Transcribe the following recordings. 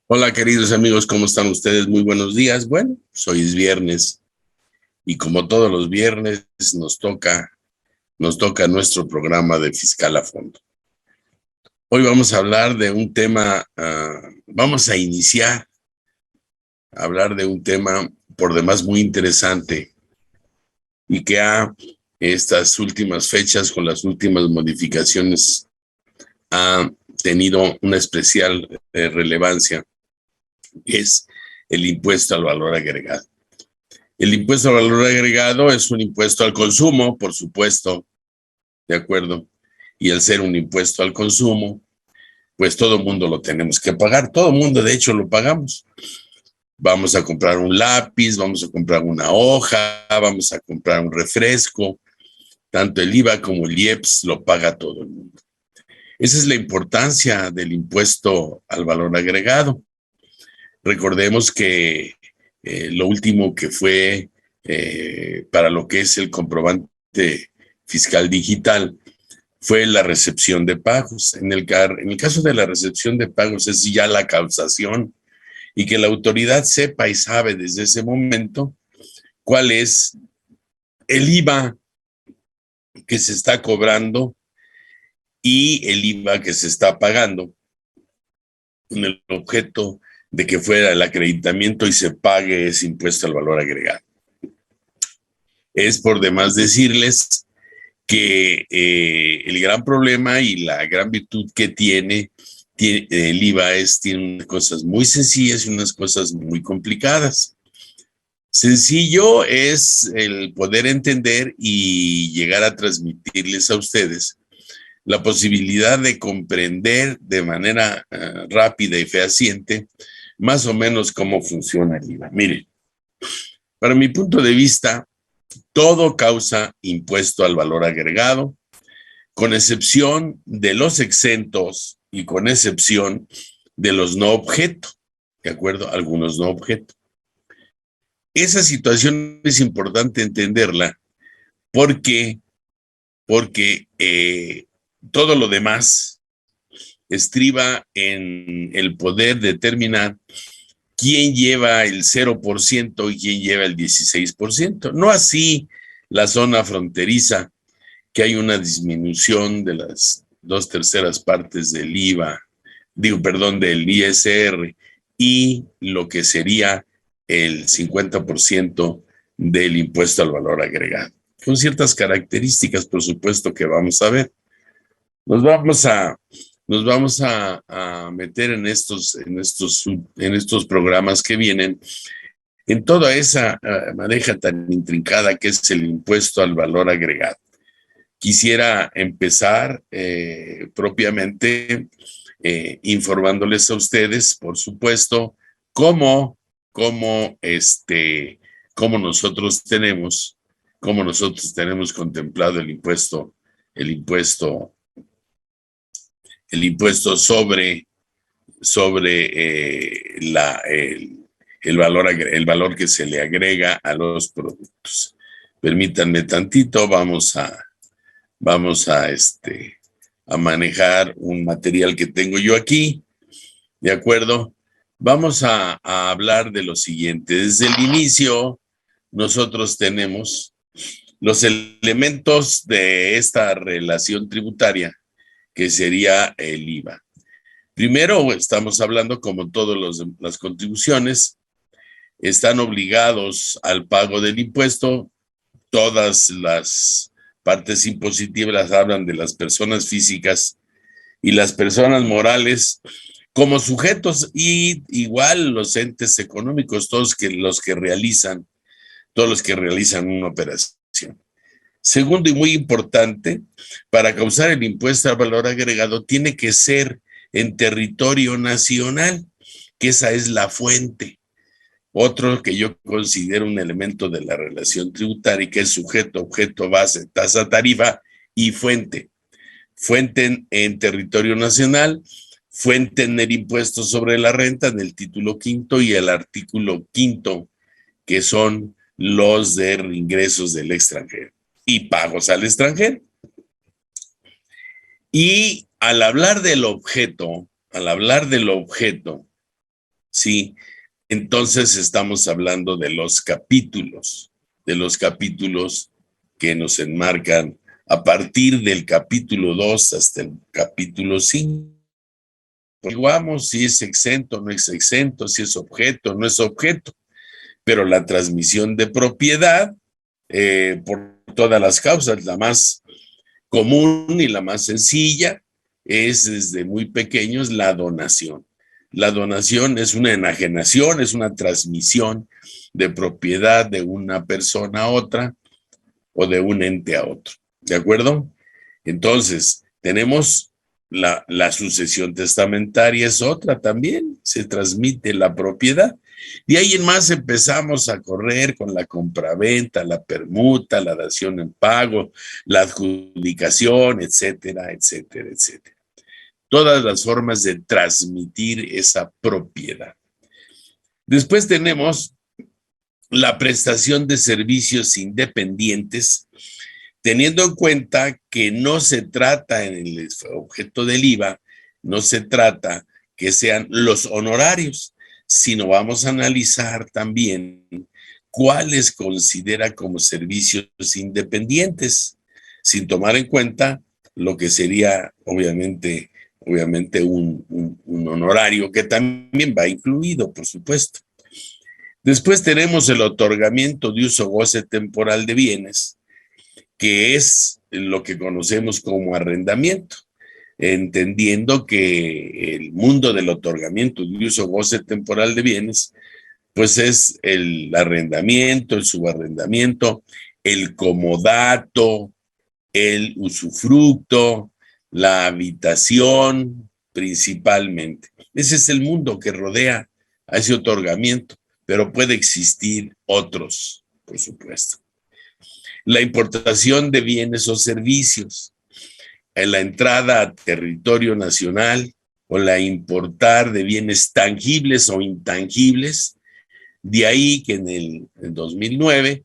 Hola queridos amigos, ¿cómo están ustedes? Muy buenos días. Bueno, pues hoy es viernes y como todos los viernes nos toca nuestro programa de Fiscal a Fondo. Hoy vamos a hablar de un tema, vamos a iniciar a hablar de un tema por demás muy interesante y que estas últimas fechas con las últimas modificaciones ha tenido una especial relevancia, que es el impuesto al valor agregado. El impuesto al valor agregado es un impuesto al consumo, por supuesto, ¿de acuerdo? Y al ser un impuesto al consumo, pues todo el mundo lo tenemos que pagar. Todo el mundo, de hecho, lo pagamos. Vamos a comprar un lápiz, vamos a comprar una hoja, vamos a comprar un refresco. Tanto el IVA como el IEPS lo paga todo el mundo. Esa es la importancia del impuesto al valor agregado. Recordemos que lo último que fue para lo que es el comprobante fiscal digital fue la recepción de pagos. En el caso de la recepción de pagos es ya la causación y que la autoridad sepa y sabe desde ese momento cuál es el IVA que se está cobrando y el IVA que se está pagando con el objeto de que fuera el acreditamiento y se pague ese impuesto al valor agregado. Es por demás decirles que el gran problema y la gran virtud que tiene el IVA tiene unas cosas muy sencillas y unas cosas muy complicadas. Sencillo es el poder entender y llegar a transmitirles a ustedes la posibilidad de comprender de manera rápida y fehaciente más o menos cómo funciona el IVA. Miren, para mi punto de vista, todo causa impuesto al valor agregado, con excepción de los exentos y con excepción de los no objeto, ¿de acuerdo? Algunos no objeto. Esa situación es importante entenderla porque todo lo demás estriba en el poder determinar quién lleva el 0% y quién lleva el 16%. No así la zona fronteriza, que hay una disminución de las 2/3 partes del IVA, del ISR, y lo que sería el 50% del impuesto al valor agregado. Con ciertas características, por supuesto, que vamos a ver. Nos vamos a meter en estos programas que vienen en toda esa maneja tan intrincada que es el impuesto al valor agregado. Quisiera empezar propiamente informándoles a ustedes, por supuesto, cómo nosotros tenemos contemplado el impuesto sobre el valor que se le agrega a los productos. Permítanme tantito, vamos a manejar un material que tengo yo aquí, ¿de acuerdo? Vamos a hablar de lo siguiente. Desde el inicio, nosotros tenemos los elementos de esta relación tributaria, que sería el IVA. Primero, estamos hablando, como todas las contribuciones, están obligados al pago del impuesto. Todas las partes impositivas hablan de las personas físicas y las personas morales como sujetos, y igual los entes económicos, todos los que realizan una operación. Segundo, y muy importante, para causar el impuesto al valor agregado tiene que ser en territorio nacional, que esa es la fuente. Otro que yo considero un elemento de la relación tributaria, que es sujeto, objeto, base, tasa, tarifa y fuente. Fuente en territorio nacional, fuente en el impuesto sobre la renta en el título quinto y el artículo quinto, que son los de ingresos del extranjero y pagos al extranjero. Y al hablar del objeto, sí, entonces estamos hablando de los capítulos que nos enmarcan a partir del capítulo 2 hasta el capítulo 5. Evaluamos si es exento o no es exento, si es objeto o no es objeto, pero la transmisión de propiedad, por todas las causas, la más común y la más sencilla es desde muy pequeños la donación. La donación es una enajenación, es una transmisión de propiedad de una persona a otra o de un ente a otro. ¿De acuerdo? Entonces, tenemos la sucesión testamentaria, es otra también, se transmite la propiedad. De ahí en más empezamos a correr con la compraventa, la permuta, la dación en pago, la adjudicación, etcétera, etcétera, etcétera. Todas las formas de transmitir esa propiedad. Después tenemos la prestación de servicios independientes, teniendo en cuenta que no se trata en el objeto del IVA, no se trata que sean los honorarios, sino vamos a analizar también cuáles considera como servicios independientes, sin tomar en cuenta lo que sería obviamente un honorario que también va incluido, por supuesto. Después tenemos el otorgamiento de uso goce temporal de bienes, que es lo que conocemos como arrendamiento, entendiendo que el mundo del otorgamiento de uso goce temporal de bienes, pues es el arrendamiento, el subarrendamiento, el comodato, el usufructo, la habitación, principalmente. Ese es el mundo que rodea a ese otorgamiento, pero puede existir otros, por supuesto. La importación de bienes o servicios, en la entrada a territorio nacional o la importar de bienes tangibles o intangibles. De ahí que en el 2009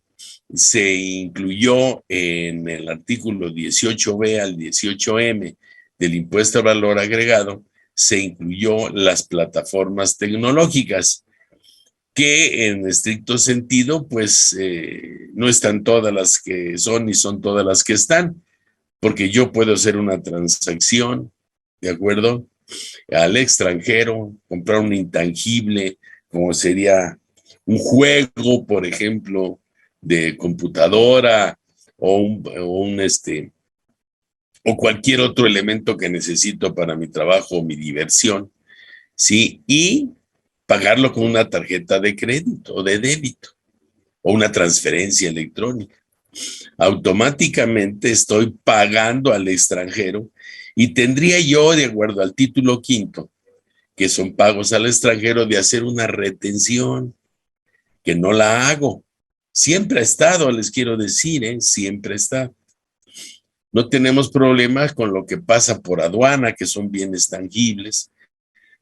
se incluyó en el artículo 18B al 18M del impuesto al valor agregado, se incluyó las plataformas tecnológicas, que en estricto sentido, pues no están todas las que son ni son todas las que están, porque yo puedo hacer una transacción, ¿de acuerdo?, al extranjero, comprar un intangible, como sería un juego, por ejemplo, de computadora o o cualquier otro elemento que necesito para mi trabajo o mi diversión, ¿sí? Y pagarlo con una tarjeta de crédito o de débito o una transferencia electrónica. Automáticamente estoy pagando al extranjero y tendría yo, de acuerdo al título quinto, que son pagos al extranjero, de hacer una retención, que no la hago. Siempre ha estado, les quiero decir, siempre está. No tenemos problemas con lo que pasa por aduana, que son bienes tangibles,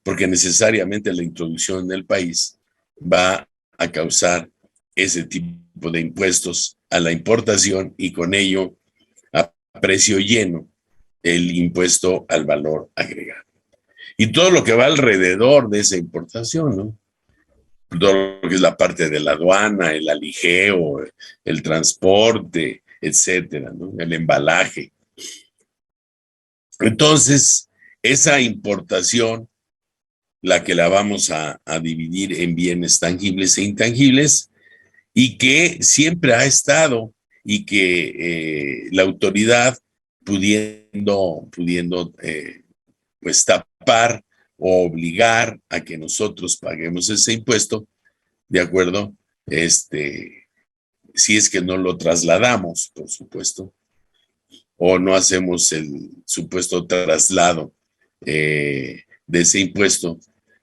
porque necesariamente la introducción en el país va a causar ese tipo de impuestos a la importación y con ello a precio lleno el impuesto al valor agregado. Y todo lo que va alrededor de esa importación, ¿no? Todo lo que es la parte de la aduana, el aligeo, el transporte, etcétera, ¿no? El embalaje. Entonces, esa importación, la que la vamos a dividir en bienes tangibles e intangibles, y que siempre ha estado, y que la autoridad pudiendo pues tapar o obligar a que nosotros paguemos ese impuesto, ¿de acuerdo? Si es que no lo trasladamos, por supuesto, o no hacemos el supuesto traslado de ese impuesto,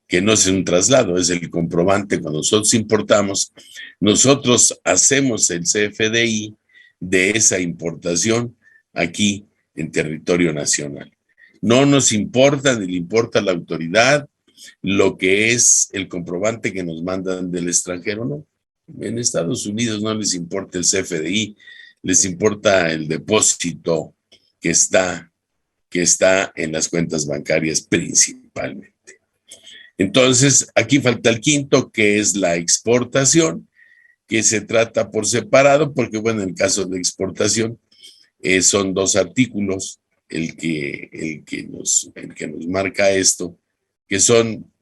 que no es un traslado, es el comprobante. Cuando nosotros importamos, nosotros hacemos el CFDI de esa importación aquí en territorio nacional. No nos importa ni le importa a la autoridad lo que es el comprobante que nos mandan del extranjero, no. En Estados Unidos no les importa el CFDI, les importa el depósito que está en las cuentas bancarias principalmente. Entonces, aquí falta el quinto, que es la exportación, que se trata por separado, porque bueno, en el caso de exportación son dos artículos el que nos marca esto, que son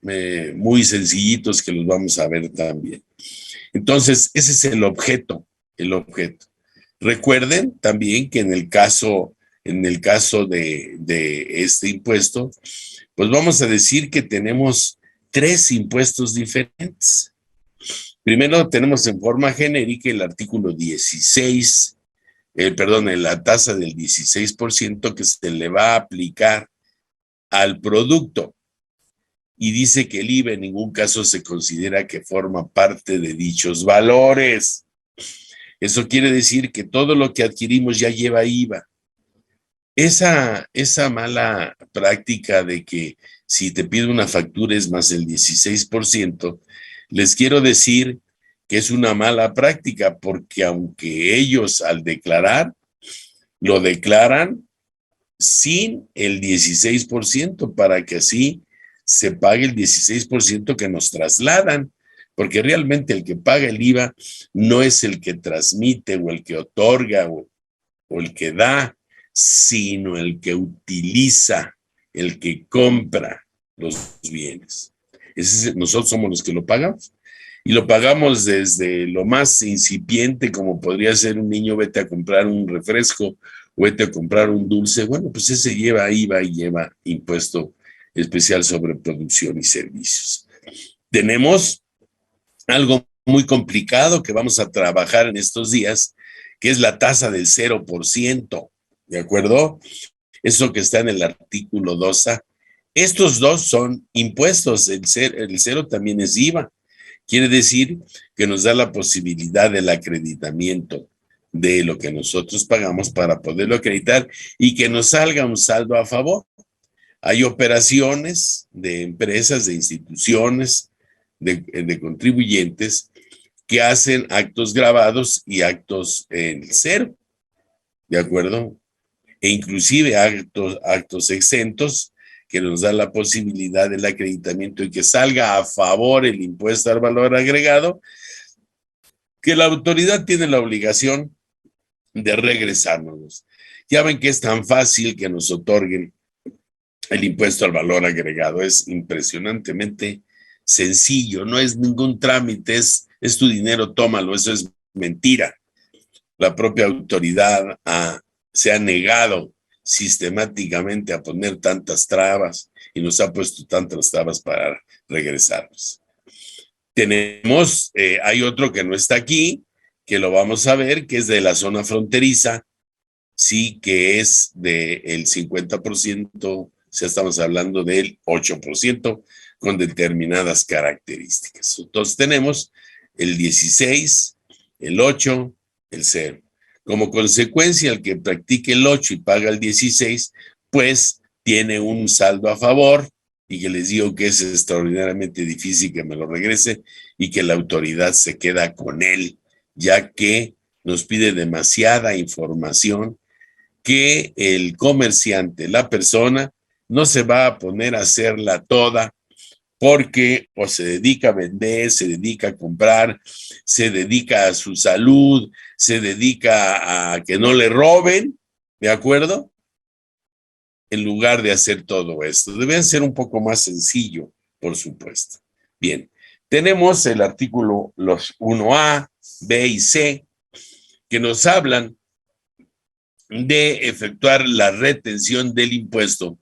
muy sencillitos, que los vamos a ver también. Entonces, ese es el objeto, el objeto. Recuerden también que en el caso de este impuesto, pues vamos a decir que tenemos tres impuestos diferentes. Primero tenemos en forma genérica el artículo 16, la tasa del 16% que se le va a aplicar al producto. Y dice que el IVA en ningún caso se considera que forma parte de dichos valores. Eso quiere decir que todo lo que adquirimos ya lleva IVA. Esa mala práctica de que si te pido una factura es más el 16%, les quiero decir que es una mala práctica, porque aunque ellos al declarar, lo declaran sin el 16% para que así se pague el 16% que nos trasladan, porque realmente el que paga el IVA no es el que transmite o el que otorga o el que da, sino el que utiliza, el que compra los bienes. Nosotros somos los que lo pagamos. Y lo pagamos desde lo más incipiente, como podría ser un niño, vete a comprar un refresco, o vete a comprar un dulce. Bueno, pues ese lleva IVA y lleva impuesto especial sobre producción y servicios. Tenemos algo muy complicado que vamos a trabajar en estos días, que es la tasa del 0%, ¿de acuerdo? Eso que está en el artículo 2A. Estos dos son impuestos, el cero también es IVA. Quiere decir que nos da la posibilidad del acreditamiento de lo que nosotros pagamos para poderlo acreditar y que nos salga un saldo a favor. Hay operaciones de empresas, de instituciones, de contribuyentes que hacen actos grabados y actos en cero, ¿de acuerdo? E inclusive actos exentos que nos da la posibilidad del acreditamiento y que salga a favor el impuesto al valor agregado, que la autoridad tiene la obligación de regresárnoslos. Ya ven que es tan fácil que nos otorguen el impuesto al valor agregado, es impresionantemente sencillo, no es ningún trámite, es tu dinero, tómalo, eso es mentira. La propia autoridad se ha negado sistemáticamente a poner tantas trabas y nos ha puesto tantas trabas para regresarnos. Hay otro que no está aquí, que lo vamos a ver, que es de la zona fronteriza, sí, que es del 50%, ya estamos hablando del 8%, con determinadas características. Entonces tenemos el 16, el 8, el 0. Como consecuencia, el que practique el 8 y paga el 16, pues tiene un saldo a favor, y que les digo que es extraordinariamente difícil que me lo regrese y que la autoridad se queda con él, ya que nos pide demasiada información que el comerciante, la persona, no se va a poner a hacerla toda, porque o se dedica a vender, se dedica a comprar, se dedica a su salud, se dedica a que no le roben, ¿de acuerdo? En lugar de hacer todo esto. Debe ser un poco más sencillo, por supuesto. Bien, tenemos el artículo, los 1A, B y C, que nos hablan de efectuar la retención del impuesto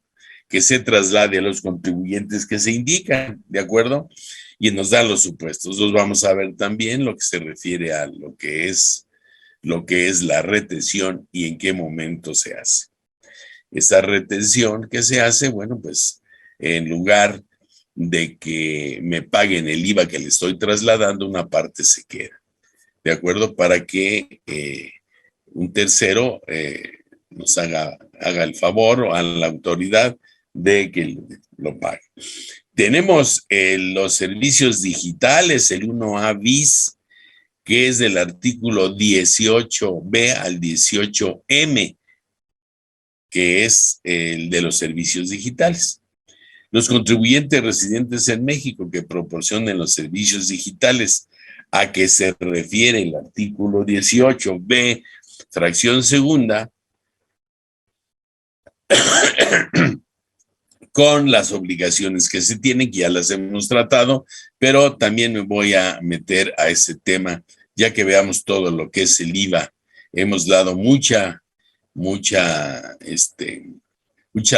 que se traslade a los contribuyentes que se indican, ¿de acuerdo? Y nos dan los supuestos. Los vamos a ver también lo que se refiere a lo que es la retención y en qué momento se hace. Esa retención que se hace, bueno, pues en lugar de que me paguen el IVA que le estoy trasladando, una parte se queda, ¿de acuerdo? Para que un tercero nos haga el favor o a la autoridad de que lo pague. Tenemos los servicios digitales, el 1A bis, que es del artículo 18B al 18M, que es el de los servicios digitales. Los contribuyentes residentes en México que proporcionen los servicios digitales a que se refiere el artículo 18B, fracción segunda, con las obligaciones que se tienen, que ya las hemos tratado, pero también me voy a meter a ese tema, ya que veamos todo lo que es el IVA. Hemos dado mucha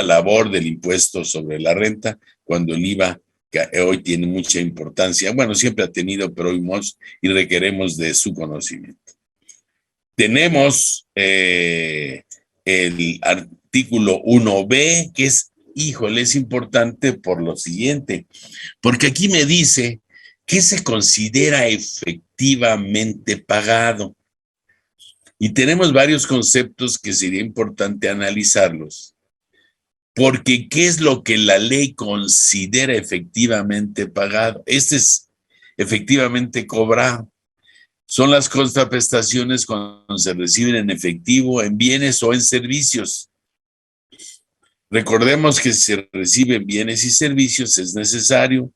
labor del impuesto sobre la renta, cuando el IVA, que hoy tiene mucha importancia, bueno, siempre ha tenido, pero hoy más, y requeremos de su conocimiento. Tenemos el artículo 1B, que es, híjole, es importante por lo siguiente, porque aquí me dice qué se considera efectivamente pagado. Y tenemos varios conceptos que sería importante analizarlos, porque ¿qué es lo que la ley considera efectivamente pagado? Este es efectivamente cobrado. Son las contraprestaciones cuando se reciben en efectivo, en bienes o en servicios. Recordemos que si se reciben bienes y servicios es necesario,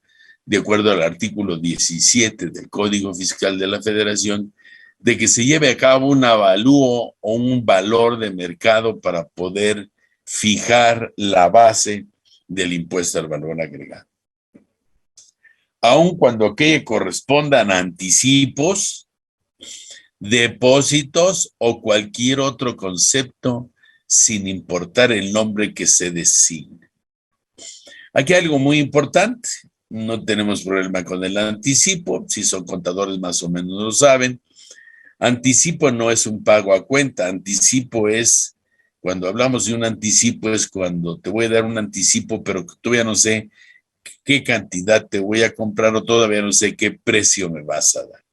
de acuerdo al artículo 17 del Código Fiscal de la Federación, de que se lleve a cabo un avalúo o un valor de mercado para poder fijar la base del impuesto al valor agregado. Aun cuando aquello correspondan a anticipos, depósitos o cualquier otro concepto, sin importar el nombre que se designe. Aquí hay algo muy importante. No tenemos problema con el anticipo. Si son contadores más o menos lo saben. Anticipo no es un pago a cuenta. Anticipo es, cuando hablamos de un anticipo, es cuando te voy a dar un anticipo, pero todavía no sé qué cantidad te voy a comprar o todavía no sé qué precio me vas a dar.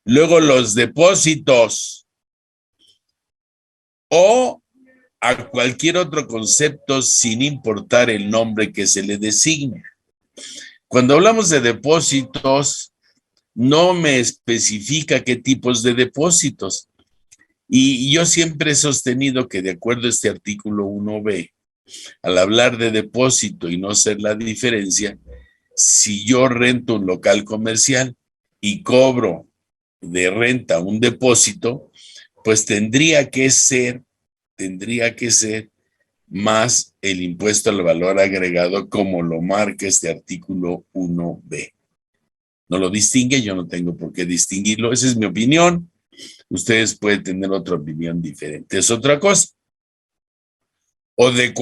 Luego los depósitos o a cualquier otro concepto sin importar el nombre que se le designe. Cuando hablamos de depósitos, no me especifica qué tipos de depósitos. Y yo siempre he sostenido que de acuerdo a este artículo 1B, al hablar de depósito y no ser la diferencia, si yo rento un local comercial y cobro de renta un depósito, pues tendría que ser más el impuesto al valor agregado como lo marca este artículo 1B. No lo distingue, yo no tengo por qué distinguirlo, esa es mi opinión. Ustedes pueden tener otra opinión diferente, es otra cosa. O de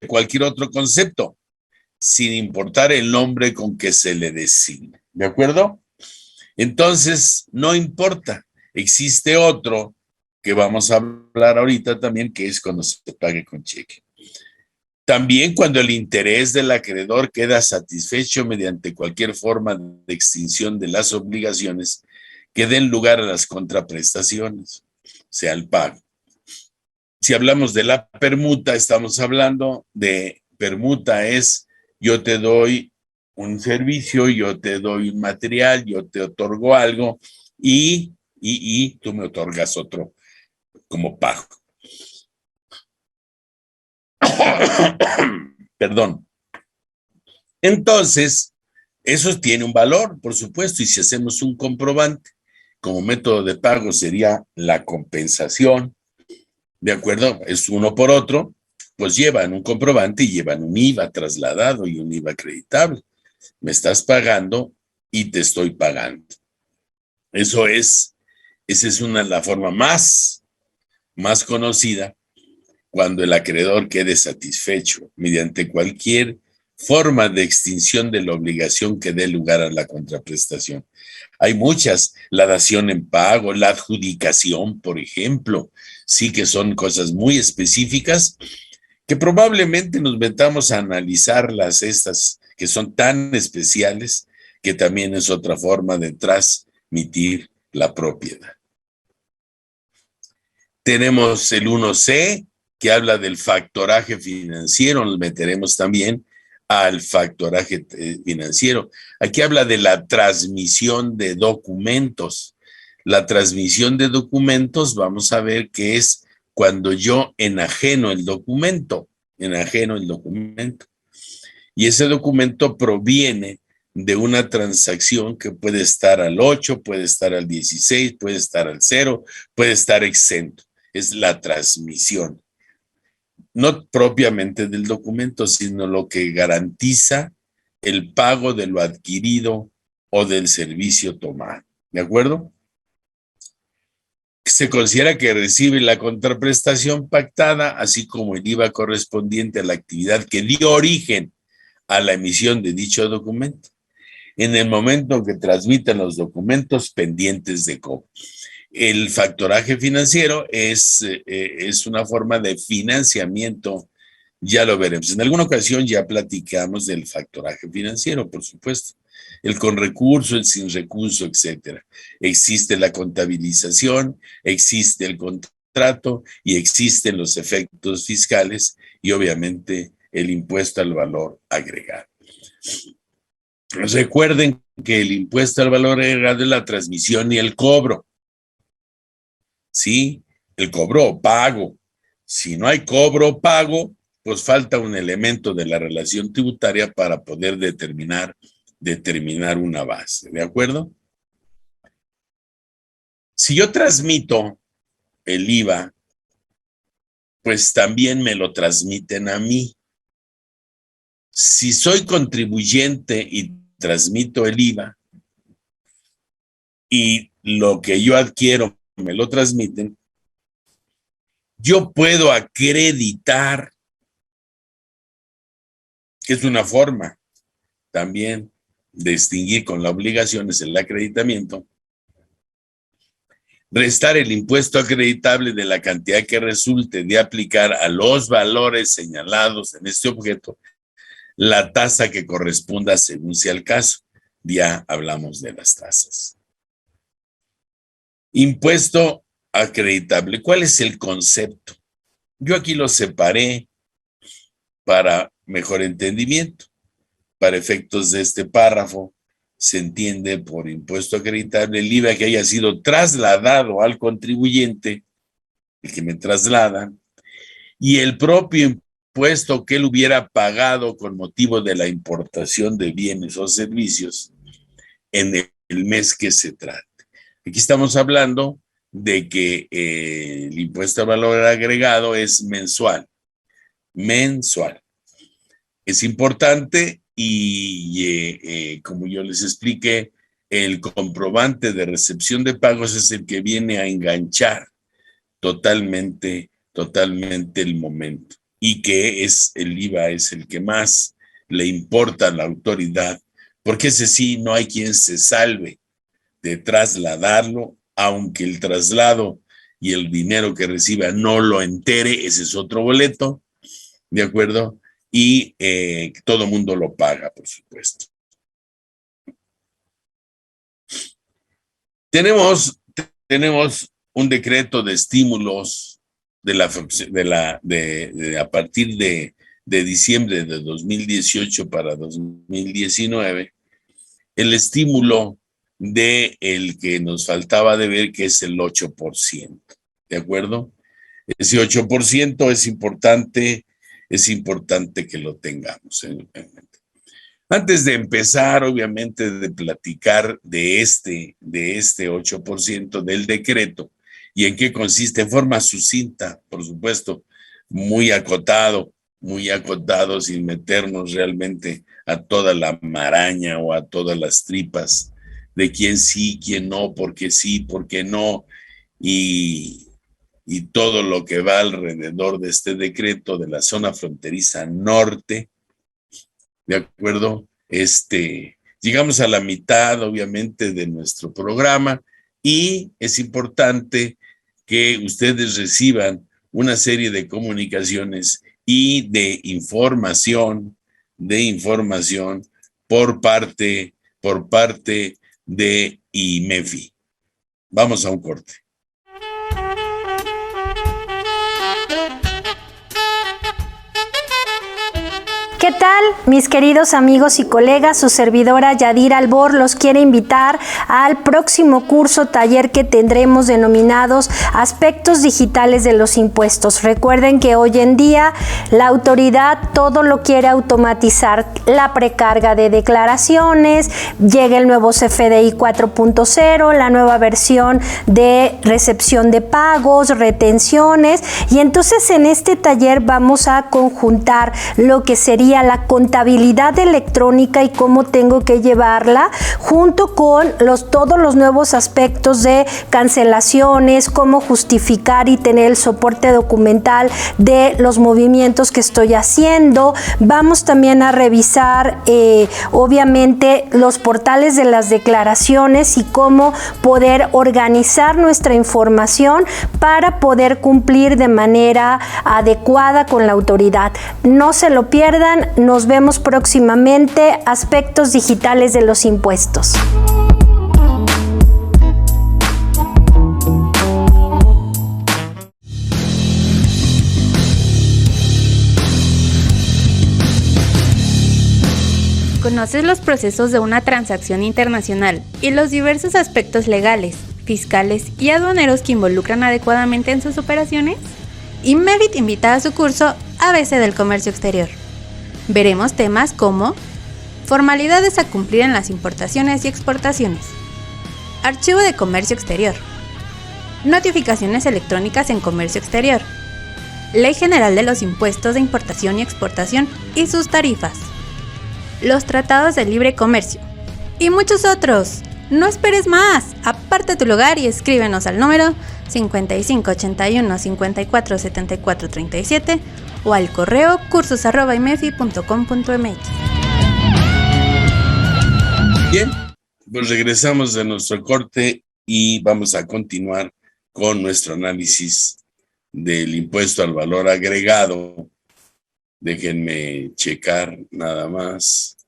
cualquier otro concepto, sin importar el nombre con que se le designe. ¿De acuerdo? Entonces, no importa, existe otro que vamos a hablar ahorita también, que es cuando se pague con cheque. También cuando el interés del acreedor queda satisfecho mediante cualquier forma de extinción de las obligaciones que den lugar a las contraprestaciones, sea el pago. Si hablamos de la permuta, estamos hablando de permuta es yo te doy un servicio, yo te doy un material, yo te otorgo algo y tú me otorgas otro como pago. Perdón. Entonces, eso tiene un valor, por supuesto, y si hacemos un comprobante, como método de pago sería la compensación, ¿de acuerdo? Es uno por otro, pues llevan un comprobante y llevan un IVA trasladado y un IVA acreditable. Me estás pagando y te estoy pagando. Esa es la forma más conocida cuando el acreedor quede satisfecho mediante cualquier forma de extinción de la obligación que dé lugar a la contraprestación. Hay muchas, la dación en pago, la adjudicación, por ejemplo, sí que son cosas muy específicas que probablemente nos metamos a analizarlas, estas que son tan especiales, que también es otra forma de transmitir la propiedad. Tenemos el 1C, que habla del factoraje financiero. Nos meteremos también al factoraje financiero. Aquí habla de la transmisión de documentos. La transmisión de documentos, vamos a ver que es cuando yo enajeno el documento, y ese documento proviene de una transacción que puede estar al 8, puede estar al 16, puede estar al 0, puede estar exento. Es la transmisión, no propiamente del documento, sino lo que garantiza el pago de lo adquirido o del servicio tomado. ¿De acuerdo? Se considera que recibe la contraprestación pactada, así como el IVA correspondiente a la actividad que dio origen a la emisión de dicho documento, en el momento que transmitan los documentos pendientes de cobro. El factoraje financiero es una forma de financiamiento, ya lo veremos. En alguna ocasión ya platicamos del factoraje financiero, por supuesto. El con recurso, el sin recurso, etcétera. Existe la contabilización, existe el contrato y existen los efectos fiscales y obviamente el impuesto al valor agregado. Recuerden que el impuesto al valor agregado es la transmisión y el cobro. ¿Sí? El cobro o pago. Si no hay cobro o pago, pues falta un elemento de la relación tributaria para poder determinar una base. ¿De acuerdo? Si yo transmito el IVA, pues también me lo transmiten a mí. Si soy contribuyente y transmito el IVA y lo que yo adquiero me lo transmiten, yo puedo acreditar, que es una forma también de distinguir con la obligación, es el acreditamiento, restar el impuesto acreditable de la cantidad que resulte de aplicar a los valores señalados en este objeto la tasa que corresponda según sea el caso. Ya hablamos de las tasas. Impuesto acreditable. ¿Cuál es el concepto? Yo aquí lo separé para mejor entendimiento. Para efectos de este párrafo, se entiende por impuesto acreditable el IVA que haya sido trasladado al contribuyente, el que me trasladan, y el propio impuesto que él hubiera pagado con motivo de la importación de bienes o servicios en el mes que se trate. Aquí estamos hablando de que el impuesto al valor agregado es mensual. Es importante y como yo les expliqué, el comprobante de recepción de pagos es el que viene a enganchar totalmente el momento, y que es el IVA, es el que más le importa a la autoridad, porque ese sí no hay quien se salve de trasladarlo, aunque el traslado y el dinero que reciba no lo entere, ese es otro boleto, ¿de acuerdo? Y todo mundo lo paga, por supuesto. Tenemos un decreto de estímulos a partir de diciembre de 2018 para 2019, el estímulo de el que nos faltaba de ver, que es el 8%, ¿de acuerdo? Ese 8% es importante que lo tengamos en mente. Antes de empezar, obviamente, de platicar de este 8% del decreto y en qué consiste, en forma sucinta, por supuesto, muy acotado, sin meternos realmente a toda la maraña o a todas las tripas de quién sí, quién no, por qué no, y todo lo que va alrededor de este decreto de la zona fronteriza norte. ¿De acuerdo? Llegamos a la mitad, obviamente, de nuestro programa, y es importante que ustedes reciban una serie de comunicaciones y de información por parte de IMEFI. Vamos a un corte. ¿qué tal? Mis queridos amigos y colegas, su servidora Yadira Albor los quiere invitar al próximo curso taller que tendremos denominados Aspectos Digitales de los Impuestos. Recuerden que hoy en día la autoridad todo lo quiere automatizar, la precarga de declaraciones, llega el nuevo CFDI 4.0, la nueva versión de recepción de pagos, retenciones, y entonces en este taller vamos a conjuntar lo que sería la contabilidad electrónica y cómo tengo que llevarla, junto con todos los nuevos aspectos de cancelaciones, cómo justificar y tener el soporte documental de los movimientos que estoy haciendo. Vamos también a revisar, obviamente, los portales de las declaraciones y cómo poder organizar nuestra información para poder cumplir de manera adecuada con la autoridad. No se lo pierdan, nos vemos próximamente. Aspectos digitales de los impuestos. ¿Conoces los procesos de una transacción internacional y los diversos aspectos legales, fiscales y aduaneros que involucran adecuadamente en sus operaciones? Inmevit invita a su curso ABC del Comercio Exterior. Veremos temas como formalidades a cumplir en las importaciones y exportaciones, archivo de comercio exterior, notificaciones electrónicas en comercio exterior, Ley General de los Impuestos de Importación y Exportación y sus tarifas, los tratados de libre comercio y muchos otros. No esperes más, aparta tu lugar y escríbenos al número 5581 54 74 37 o al correo cursos@imefi.com.mx. Bien, pues regresamos de nuestro corte y vamos a continuar con nuestro análisis del impuesto al valor agregado. Déjenme checar nada más,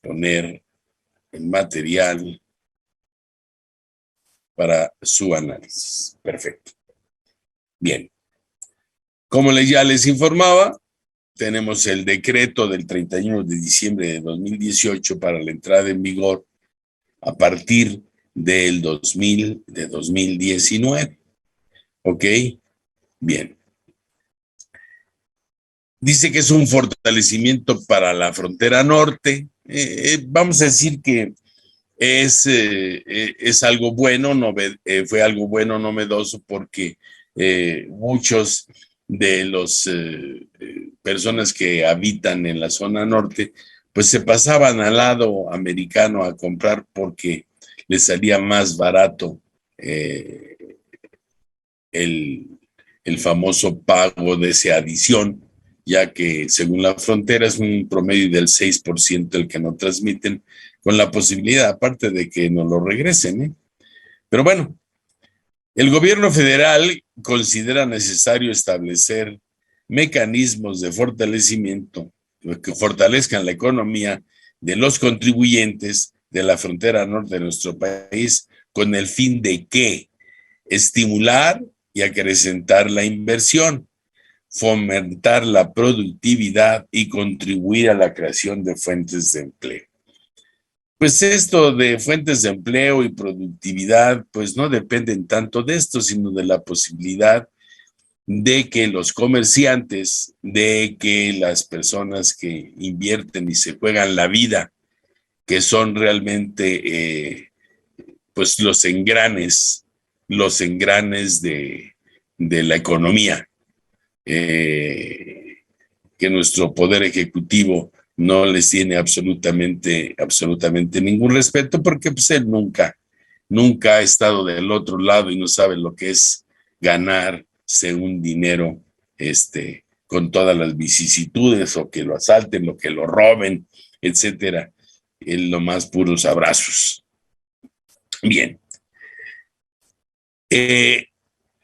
poner el material para su análisis. Perfecto. Bien. Como ya les informaba, tenemos el decreto del 31 de diciembre de 2018 para la entrada en vigor a partir del 2019. ¿Ok? Bien. Dice que es un fortalecimiento para la frontera norte. Vamos a decir que es algo bueno, fue algo bueno, novedoso, porque muchos de los personas que habitan en la zona norte, pues se pasaban al lado americano a comprar porque les salía más barato el famoso pago de esa adición, ya que según la frontera es un promedio del 6% el que no transmiten, con la posibilidad, aparte de que no lo regresen, ¿eh? Pero bueno, el gobierno federal considera necesario establecer mecanismos de fortalecimiento que fortalezcan la economía de los contribuyentes de la frontera norte de nuestro país, con el fin de que estimular y acrecentar la inversión, fomentar la productividad y contribuir a la creación de fuentes de empleo. Pues esto de fuentes de empleo y productividad, pues no dependen tanto de esto, sino de la posibilidad de que los comerciantes, de que las personas que invierten y se juegan la vida, que son realmente pues los engranes de la economía, que nuestro poder ejecutivo no les tiene absolutamente ningún respeto, porque pues él nunca ha estado del otro lado y no sabe lo que es ganarse un dinero con todas las vicisitudes, o que lo asalten, o que lo roben, etcétera. En lo más puros abrazos. Bien.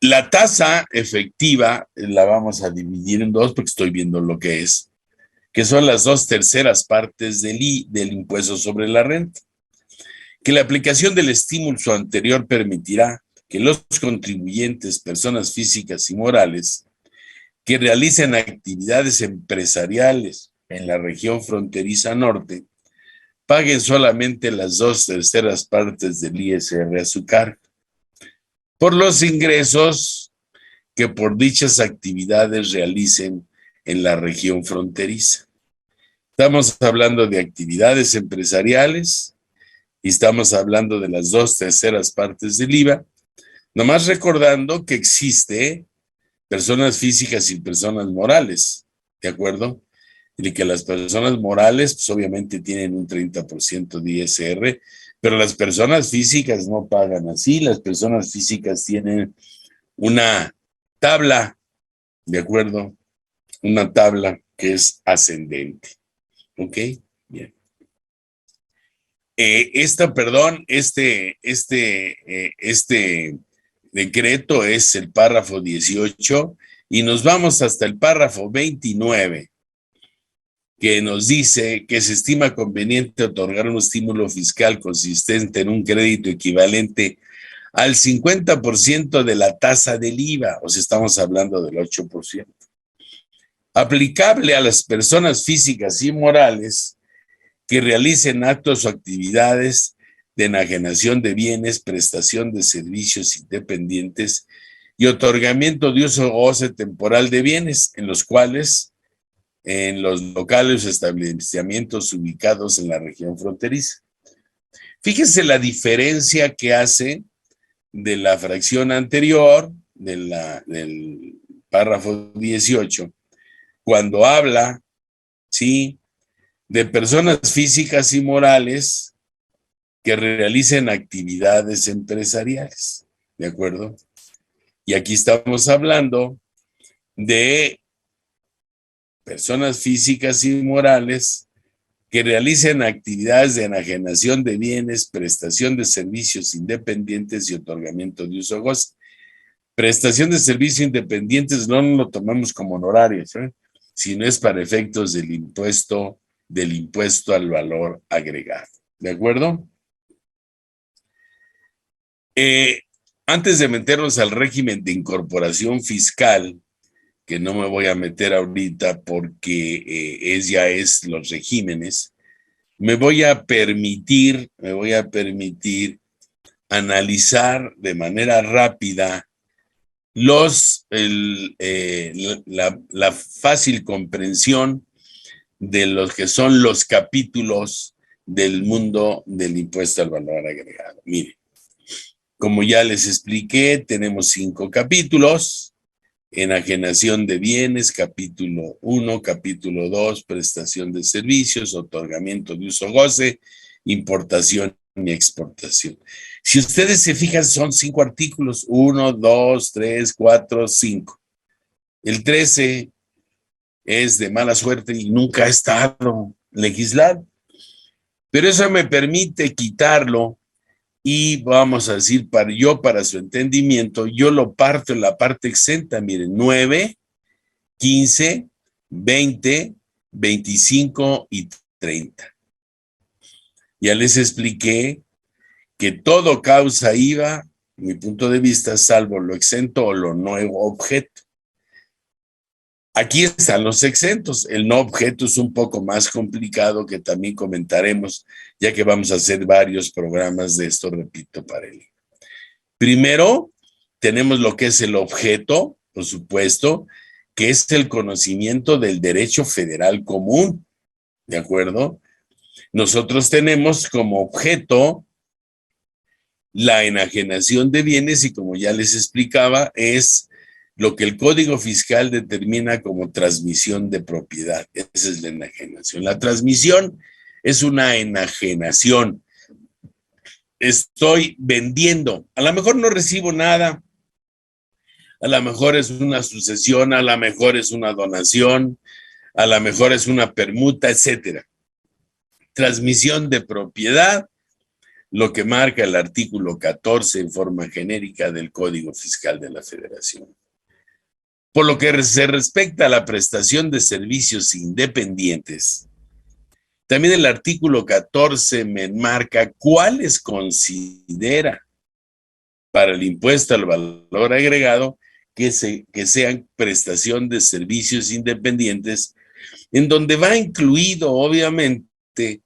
La tasa efectiva la vamos a dividir en dos, porque estoy viendo lo que son las 2/3 partes del impuesto sobre la renta. Que la aplicación del estímulo anterior permitirá que los contribuyentes, personas físicas y morales, que realicen actividades empresariales en la región fronteriza norte paguen solamente las 2/3 partes del ISR a su cargo por los ingresos que por dichas actividades realicen en la región fronteriza. Estamos hablando de actividades empresariales y estamos hablando de las 2/3 partes del IVA, nomás recordando que existe personas físicas y personas morales, ¿de acuerdo? Y que las personas morales, pues obviamente tienen un 30% de ISR, pero las personas físicas no pagan así, las personas físicas tienen una tabla, ¿de acuerdo? Una tabla que es ascendente, ¿ok? Bien. Este decreto es el párrafo 18 y nos vamos hasta el párrafo 29, que nos dice que se estima conveniente otorgar un estímulo fiscal consistente en un crédito equivalente al 50% de la tasa del IVA, o sea, estamos hablando del 8%, aplicable a las personas físicas y morales que realicen actos o actividades de enajenación de bienes, prestación de servicios independientes y otorgamiento de uso o goce temporal de bienes, en los cuales en los locales o establecimientos ubicados en la región fronteriza. Fíjense la diferencia que hace de la fracción anterior, del párrafo 18, cuando habla, ¿sí?, de personas físicas y morales que realicen actividades empresariales, ¿de acuerdo? Y aquí estamos hablando de personas físicas y morales que realicen actividades de enajenación de bienes, prestación de servicios independientes y otorgamiento de uso o goce. Prestación de servicios independientes no lo tomamos como honorarios, sino es para efectos del impuesto al valor agregado. ¿De acuerdo? Antes de meternos al régimen de incorporación fiscal, que no me voy a meter ahorita porque ya es los regímenes, me voy a permitir analizar de manera rápida la fácil comprensión de los que son los capítulos del mundo del impuesto al valor agregado. Mire, como ya les expliqué, tenemos 5 capítulos. Enajenación de bienes, capítulo 1, capítulo 2, prestación de servicios, otorgamiento de uso goce, importación y exportación. Si ustedes se fijan, son 5 artículos, 1, 2, 3, 4, 5. El 13 es de mala suerte y nunca ha estado legislado. Pero eso me permite quitarlo y vamos a decir, para su entendimiento, yo lo parto en la parte exenta, miren, 9, 15, 20, 25 y 30. Ya les expliqué que todo causa IVA, mi punto de vista, salvo lo exento o lo no objeto. Aquí están los exentos. El no objeto es un poco más complicado, que también comentaremos, ya que vamos a hacer varios programas de esto, repito, para él. Primero, tenemos lo que es el objeto, por supuesto, que es el conocimiento del derecho federal común, ¿de acuerdo? Nosotros tenemos como objeto la enajenación de bienes y, como ya les explicaba, es lo que el Código Fiscal determina como transmisión de propiedad. Esa es la enajenación. La transmisión es una enajenación. Estoy vendiendo. A lo mejor no recibo nada. A lo mejor es una sucesión, a lo mejor es una donación, a lo mejor es una permuta, etcétera. Transmisión de propiedad, lo que marca el artículo 14 en forma genérica del Código Fiscal de la Federación. Por lo que se respecta a la prestación de servicios independientes, también el artículo 14 me marca cuáles considera para el impuesto al valor agregado que sean prestación de servicios independientes, en donde va incluido, obviamente,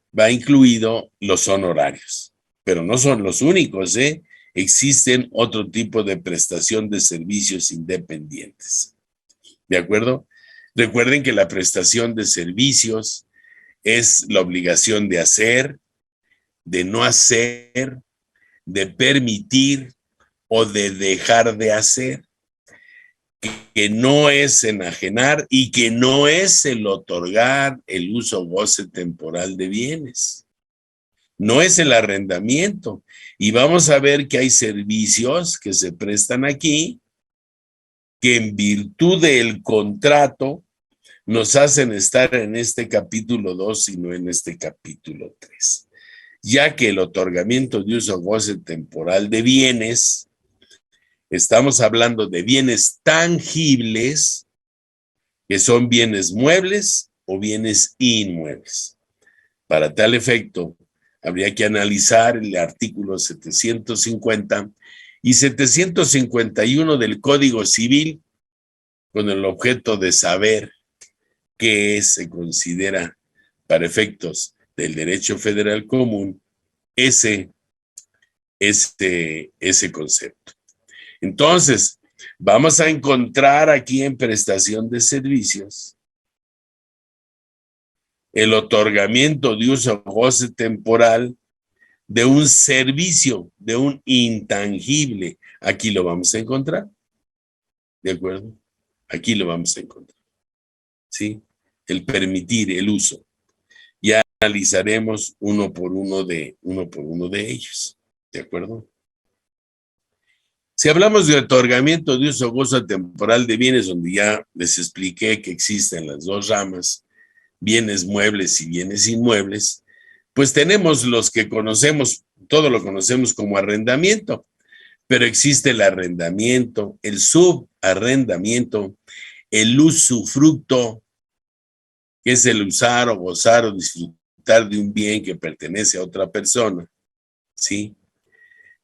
los honorarios, pero no son los únicos, ¿eh? Existen otro tipo de prestación de servicios independientes. ¿De acuerdo? Recuerden que la prestación de servicios es la obligación de hacer, de no hacer, de permitir o de dejar de hacer, que no es enajenar y que no es el otorgar el uso o goce temporal de bienes. No es el arrendamiento. Y vamos a ver que hay servicios que se prestan aquí que en virtud del contrato nos hacen estar en este capítulo 2 y no en este capítulo 3, ya que el otorgamiento de uso o goce temporal de bienes, estamos hablando de bienes tangibles, que son bienes muebles o bienes inmuebles. Para tal efecto, habría que analizar el artículo 750 y 751 del Código Civil con el objeto de saber qué se considera para efectos del derecho federal común ese concepto. Entonces, vamos a encontrar aquí en prestación de servicios el otorgamiento de uso o goce temporal de un servicio, de un intangible. Aquí lo vamos a encontrar. ¿De acuerdo? Aquí lo vamos a encontrar. ¿Sí? El permitir el uso. Ya analizaremos uno por uno de ellos. ¿De acuerdo? Si hablamos de otorgamiento de uso o goce temporal de bienes, donde ya les expliqué que existen las dos ramas, bienes muebles y bienes inmuebles, pues tenemos los que conocemos, todo lo conocemos como arrendamiento, pero existe el arrendamiento, el subarrendamiento, el usufructo, que es el usar o gozar o disfrutar de un bien que pertenece a otra persona, ¿sí?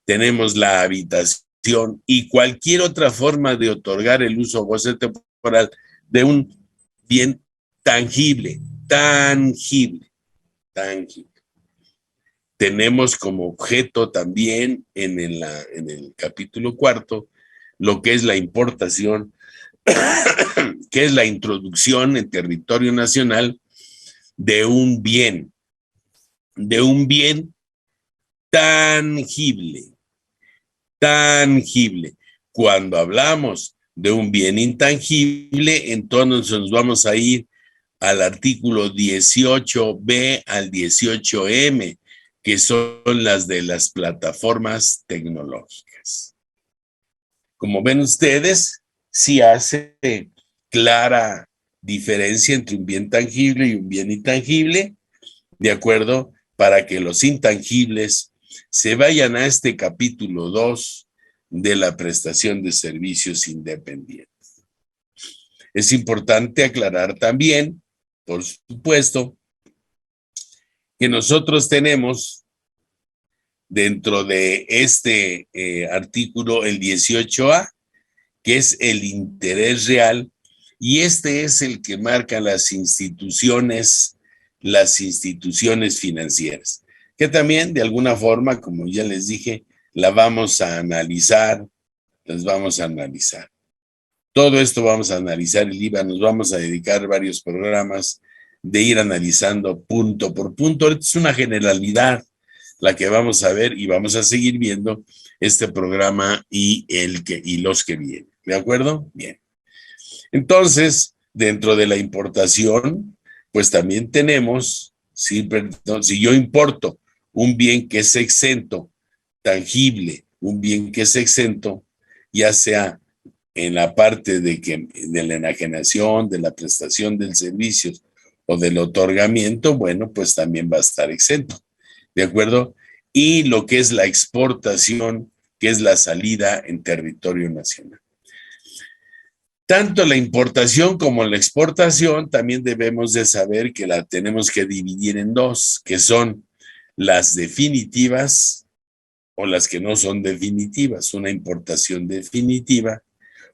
Tenemos la habitación y cualquier otra forma de otorgar el uso o goce temporal de un bien tangible. Tenemos como objeto también en el capítulo 4 lo que es la importación, que es la introducción en territorio nacional de un bien tangible. Cuando hablamos de un bien intangible, entonces nos vamos a ir al artículo 18b al 18m, que son las de las plataformas tecnológicas. Como ven ustedes, sí hace clara diferencia entre un bien tangible y un bien intangible, ¿de acuerdo? Para que los intangibles se vayan a este capítulo 2 de la prestación de servicios independientes. Es importante aclarar también, por supuesto, que nosotros tenemos dentro de este artículo el 18A, que es el interés real, y este es el que marca las instituciones financieras, que también de alguna forma, como ya les dije, las vamos a analizar. Todo esto vamos a analizar el IVA, nos vamos a dedicar varios programas de ir analizando punto por punto. Ahorita es una generalidad la que vamos a ver y vamos a seguir viendo este programa y los que vienen. ¿De acuerdo? Bien. Entonces, dentro de la importación, pues también tenemos, si yo importo un bien que es exento, tangible, un bien que es exento, ya sea en la parte de la enajenación, de la prestación del servicio o del otorgamiento, bueno, pues también va a estar exento, ¿de acuerdo? Y lo que es la exportación, que es la salida en territorio nacional. Tanto la importación como la exportación también debemos de saber que la tenemos que dividir en dos, que son las definitivas o las que no son definitivas, una importación definitiva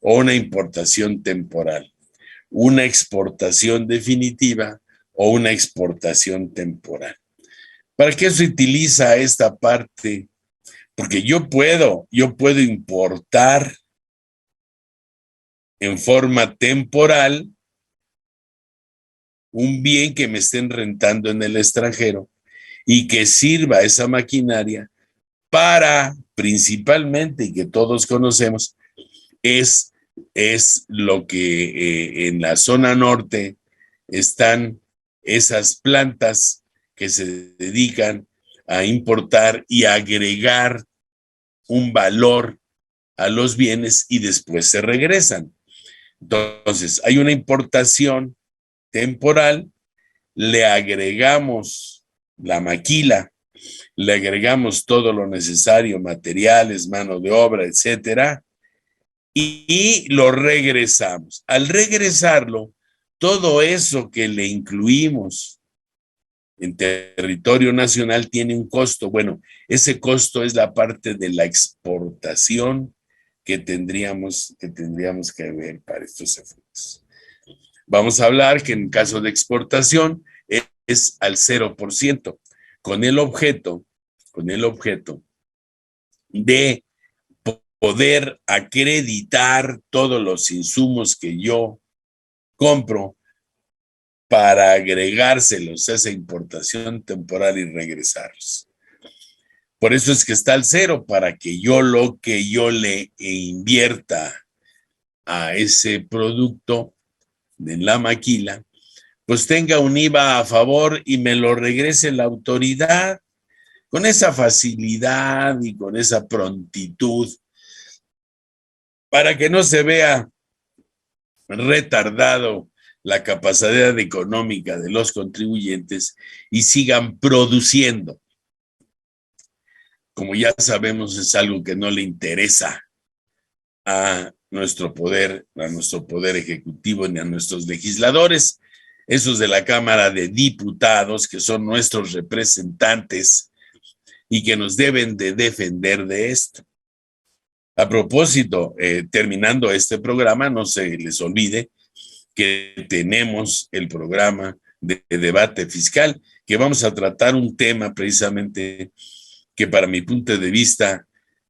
o una importación temporal, una exportación definitiva o una exportación temporal. ¿Para qué se utiliza esta parte? Porque yo puedo importar en forma temporal un bien que me estén rentando en el extranjero y que sirva esa maquinaria para, principalmente, y que todos conocemos, es lo que en la zona norte están esas plantas que se dedican a importar y a agregar un valor a los bienes y después se regresan. Entonces, hay una importación temporal, le agregamos la maquila, le agregamos todo lo necesario, materiales, mano de obra, etcétera, y lo regresamos. Al regresarlo, todo eso que le incluimos en territorio nacional tiene un costo. Bueno, ese costo es la parte de la exportación que tendríamos que ver para estos efectos. Vamos a hablar que en caso de exportación es al 0%, con el objeto de poder acreditar todos los insumos que yo compro para agregárselos a esa importación temporal y regresarlos. Por eso es que está al 0, para que lo que yo le invierta a ese producto de la maquila, pues tenga un IVA a favor y me lo regrese la autoridad con esa facilidad y con esa prontitud, para que no se vea retardado la capacidad económica de los contribuyentes y sigan produciendo. Como ya sabemos, es algo que no le interesa a nuestro poder ejecutivo ni a nuestros legisladores, esos de la Cámara de Diputados, que son nuestros representantes y que nos deben de defender de esto. A propósito, terminando este programa, no se les olvide que tenemos el programa de debate fiscal, que vamos a tratar un tema precisamente que, para mi punto de vista,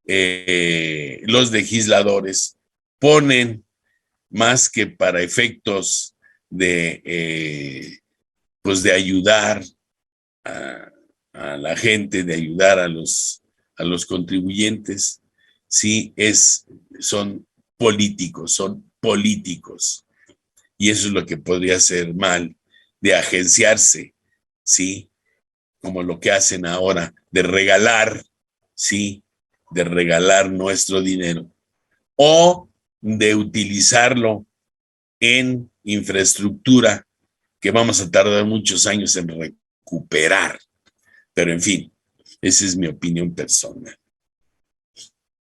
los legisladores ponen más que para efectos de ayudar a la gente, de ayudar a los contribuyentes, sí, son políticos. Y eso es lo que podría ser mal, de agenciarse, ¿sí? Como lo que hacen ahora, de regalar, ¿sí? De regalar nuestro dinero o de utilizarlo en infraestructura que vamos a tardar muchos años en recuperar. Pero en fin, esa es mi opinión personal.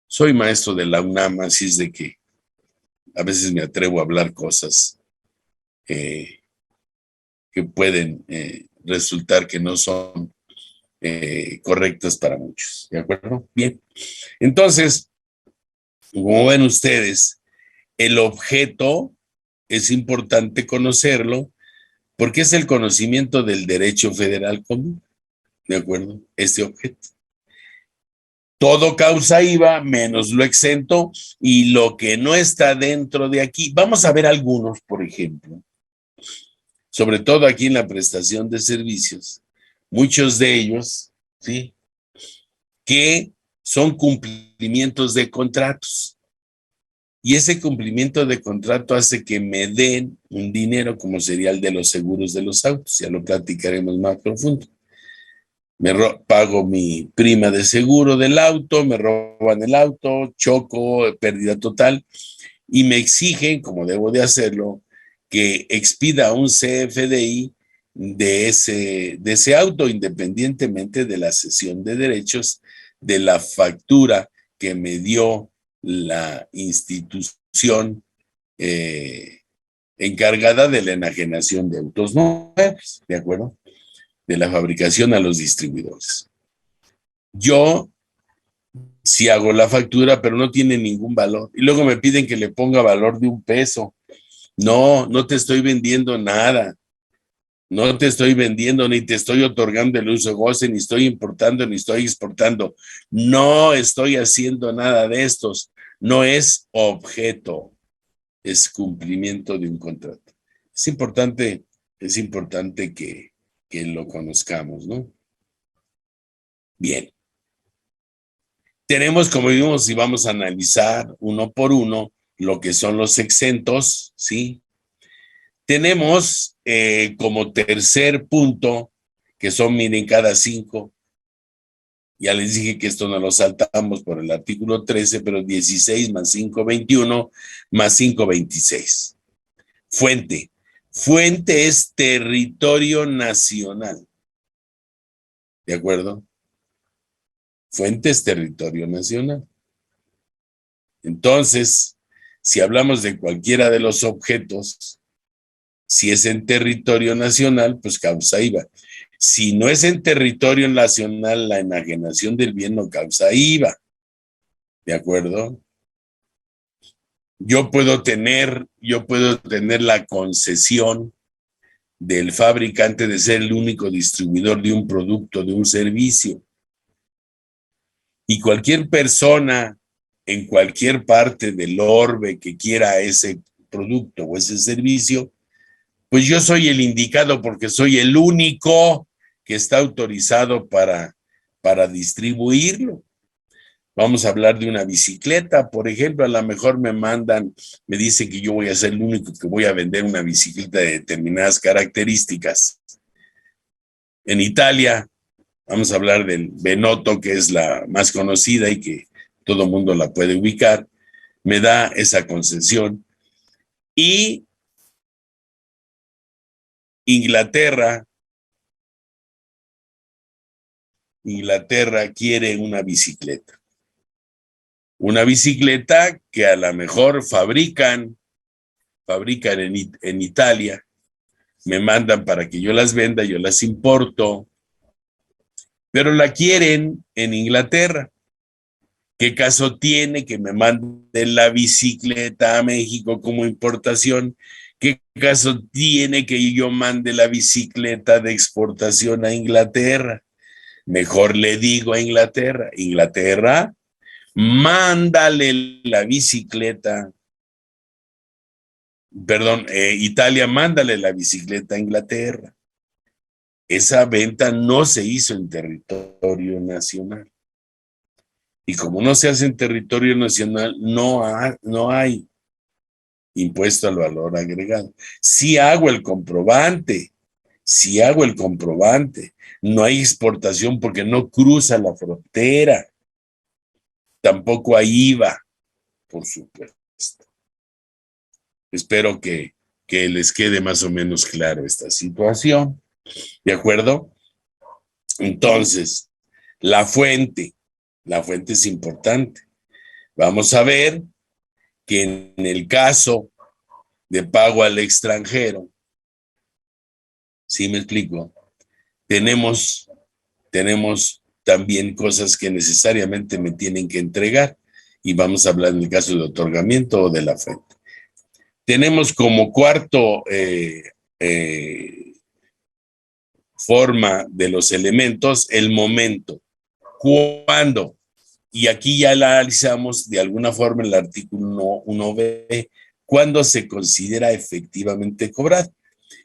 Soy maestro de la UNAM, así es de que a veces me atrevo a hablar cosas que pueden resultar que no son correctas para muchos. ¿De acuerdo? Bien. Entonces, como ven ustedes, el objeto es importante conocerlo porque es el conocimiento del derecho federal común. ¿De acuerdo? Este objeto. Todo causa IVA menos lo exento y lo que no está dentro de aquí. Vamos a ver algunos, por ejemplo, sobre todo aquí en la prestación de servicios, muchos de ellos, ¿sí?, que son cumplimientos de contratos. Y ese cumplimiento de contrato hace que me den un dinero, como sería el de los seguros de los autos. Ya lo platicaremos más profundo. Pago mi prima de seguro del auto, me roban el auto, choco, pérdida total, y me exigen, como debo de hacerlo, que expida un CFDI de ese auto, independientemente de la cesión de derechos, de la factura que me dio la institución encargada de la enajenación de autos nuevos, ¿de acuerdo?, de la fabricación a los distribuidores. Yo Si hago la factura, pero no tiene ningún valor. Y luego me piden que le ponga valor de 1 peso. No, no te estoy vendiendo nada. No te estoy vendiendo, ni te estoy otorgando el uso goce, ni estoy importando, ni estoy exportando. No estoy haciendo nada de estos. No es objeto, es cumplimiento de un contrato. Es importante que lo conozcamos, ¿no? Bien. Tenemos, como vimos, y vamos a analizar uno por uno lo que son los exentos, ¿sí? Tenemos como tercer punto, que son, miren, cada 5. Ya les dije que esto no lo saltamos por el artículo 13, pero 16 más 5, 21, más 5, 26. Fuente. Fuente es territorio nacional. ¿De acuerdo? Fuente es territorio nacional. Entonces, si hablamos de cualquiera de los objetos, si es en territorio nacional, pues causa IVA. Si no es en territorio nacional, la enajenación del bien no causa IVA. ¿De acuerdo? Yo puedo tener la concesión del fabricante de ser el único distribuidor de un producto, de un servicio. Y cualquier persona en cualquier parte del orbe que quiera ese producto o ese servicio, pues yo soy el indicado porque soy el único que está autorizado para distribuirlo. Vamos a hablar de una bicicleta, por ejemplo, a lo mejor me dicen que yo voy a ser el único que voy a vender una bicicleta de determinadas características. En Italia, vamos a hablar del Benotto, que es la más conocida y que todo el mundo la puede ubicar, me da esa concesión. Y Inglaterra quiere una bicicleta. Una bicicleta que a lo mejor fabrican en Italia, me mandan para que yo las venda, yo las importo, pero la quieren en Inglaterra. ¿Qué caso tiene que me manden la bicicleta a México como importación? ¿Qué caso tiene que yo mande la bicicleta de exportación a Inglaterra? Mejor le digo a Inglaterra, mándale la bicicleta, Italia, mándale la bicicleta a Inglaterra. Esa venta no se hizo en territorio nacional. Y como no se hace en territorio nacional, no hay impuesto al valor agregado. Si hago el comprobante, no hay exportación porque no cruza la frontera. Tampoco hay IVA, por supuesto. Espero que les quede más o menos claro esta situación. ¿De acuerdo? Entonces, la fuente es importante. Vamos a ver que en el caso de pago al extranjero, ¿sí me explico? Tenemos también cosas que necesariamente me tienen que entregar y vamos a hablar en el caso de otorgamiento o de la fuente. Tenemos como cuarto forma de los elementos el momento. ¿Cuándo? Y aquí ya la analizamos de alguna forma en el artículo 1b, ¿cuándo se considera efectivamente cobrado?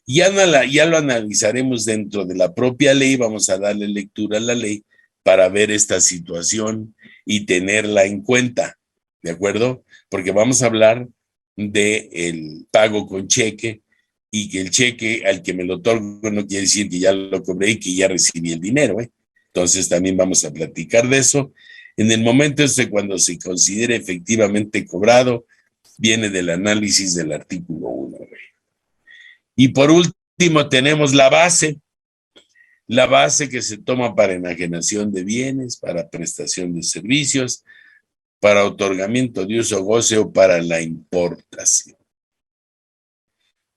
Ya lo analizaremos dentro de la propia ley, vamos a darle lectura a la ley para ver esta situación y tenerla en cuenta, ¿de acuerdo? Porque vamos a hablar del pago con cheque y que el cheque al que me lo otorgo no quiere decir que ya lo cobré y que ya recibí el dinero, ¿eh? Entonces también vamos a platicar de eso. En el momento cuando se considere efectivamente cobrado, viene del análisis del artículo 1. Y por último tenemos la base que se toma para enajenación de bienes, para prestación de servicios, para otorgamiento de uso goce o para la importación.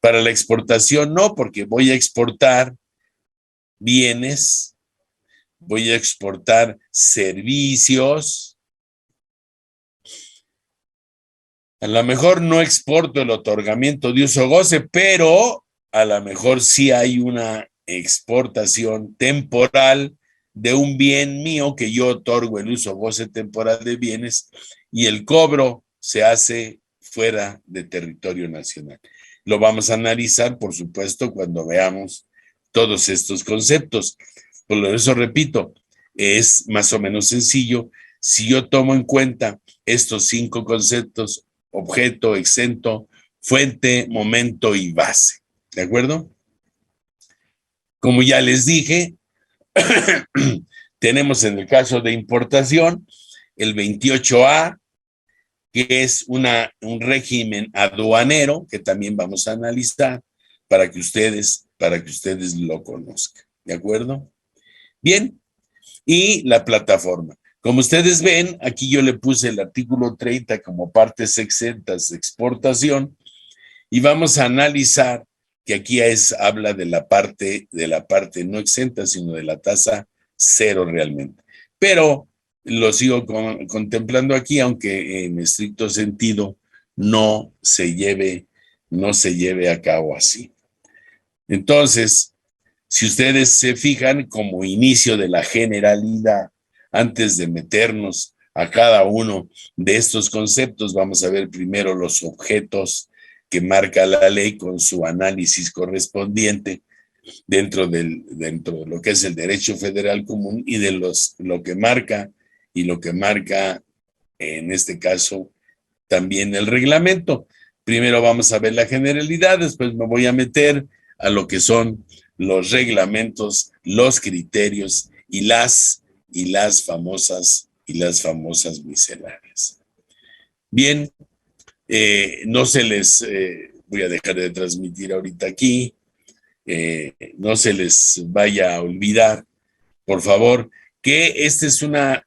Para la exportación no, porque voy a exportar bienes, voy a exportar servicios, A lo mejor no exporto el otorgamiento de uso goce, pero a lo mejor sí hay una exportación temporal de un bien mío que yo otorgo el uso goce temporal de bienes y el cobro se hace fuera de territorio nacional. Lo vamos a analizar, por supuesto, cuando veamos todos estos conceptos. Por eso repito, es más o menos sencillo si yo tomo en cuenta estos 5 conceptos: objeto, exento, fuente, momento y base. ¿De acuerdo? Como ya les dije, tenemos en el caso de importación el 28A, que es un régimen aduanero que también vamos a analizar para que ustedes lo conozcan. ¿De acuerdo? Bien, y la plataforma. Como ustedes ven, aquí yo le puse el artículo 30 como partes exentas de exportación y vamos a analizar que aquí habla de la parte no exenta, sino de la tasa cero realmente. Pero lo sigo contemplando aquí, aunque en estricto sentido no se lleve a cabo así. Entonces, si ustedes se fijan, como inicio de la generalidad, antes de meternos a cada uno de estos conceptos, vamos a ver primero los objetos que marca la ley con su análisis correspondiente dentro de lo que es el derecho federal común y de lo que marca en este caso también el reglamento. Primero vamos a ver la generalidad, después me voy a meter a lo que son los reglamentos, los criterios y las famosas misceláneas. Bien, no se les voy a dejar de transmitir ahorita aquí, no se les vaya a olvidar, por favor, que esta es una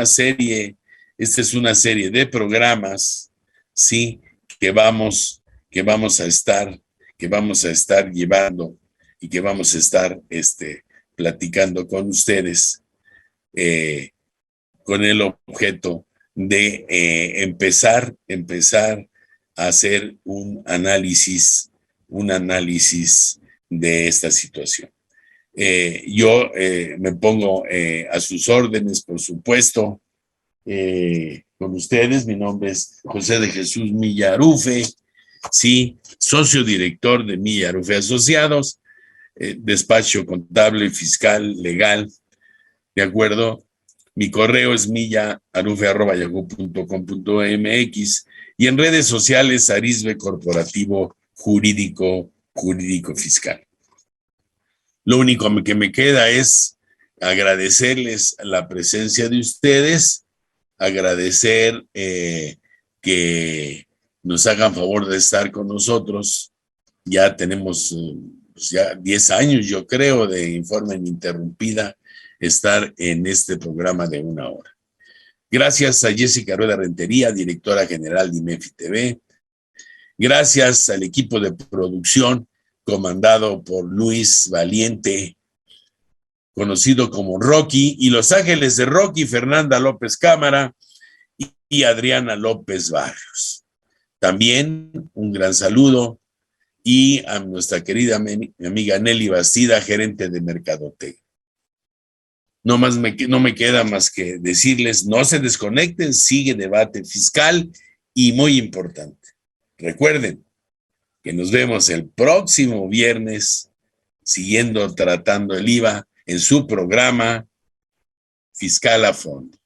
serie de programas, sí, que vamos a estar llevando y que vamos a estar platicando con ustedes con el objeto de empezar a hacer un análisis de esta situación. Yo me pongo a sus órdenes, por supuesto, con ustedes. Mi nombre es José de Jesús Milla Arufe, sí, socio director de Milla Arufe Asociados, despacho contable, fiscal, legal, ¿de acuerdo? Mi correo es millaarufe@yahoo.com.mx y en redes sociales Arisbe Corporativo Jurídico Fiscal. Lo único que me queda es agradecerles la presencia de ustedes, agradecer que nos hagan favor de estar con nosotros. Ya tenemos ya 10 años, yo creo, de Informe Ininterrumpida, estar en este programa de 1 hora. Gracias a Jessica Rueda Rentería, directora general de IMEFI TV. Gracias al equipo de producción comandado por Luis Valiente, conocido como Rocky, y los ángeles de Rocky, Fernanda López Cámara y Adriana López Barrios. También un gran saludo y a nuestra querida amiga Nelly Bastida, gerente de Mercadotecnia. No me queda más que decirles, no se desconecten, sigue debate fiscal y muy importante, recuerden que nos vemos el próximo viernes siguiendo tratando el IVA en su programa Fiscal a Fondo.